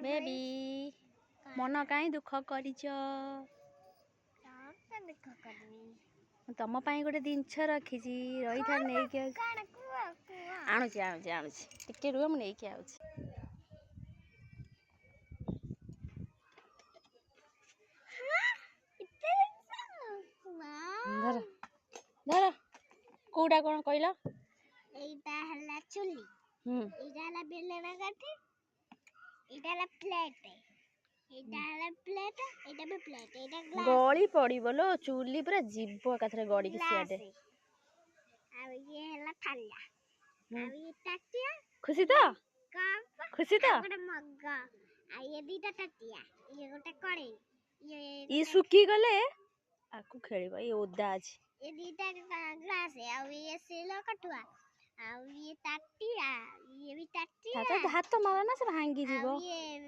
baby मन कहीं दुख करिच तुम गोटे जिनस रखी रही था नहीं आणुची आणुची आणुची टिके रुह मुझे नहीं आउची धर धर कोड़ा कौन कहल एटा हला चुली एटा हला बेलना काठी एटा हला प्लेट एटा हला प्लेट एटा भी प्लेट एटा ग्लास गली पड़ी बोलो चुली पूरा जीव एकाथरे गड़ी के सियाडे आ ये हला थाला आ ये टाटिया खुशी तो कप खुशी तो गोटे मग आ ये दीटा टाटिया ये गोटे कड़े ये सुखी गले आकु खेलिबा ये ओदा अछि ये दीटा ग्लास है आ ये सिलो कटुआ आ ये टाटिया ये भी टाटिया हाथ मारना से भांगी जीवो ये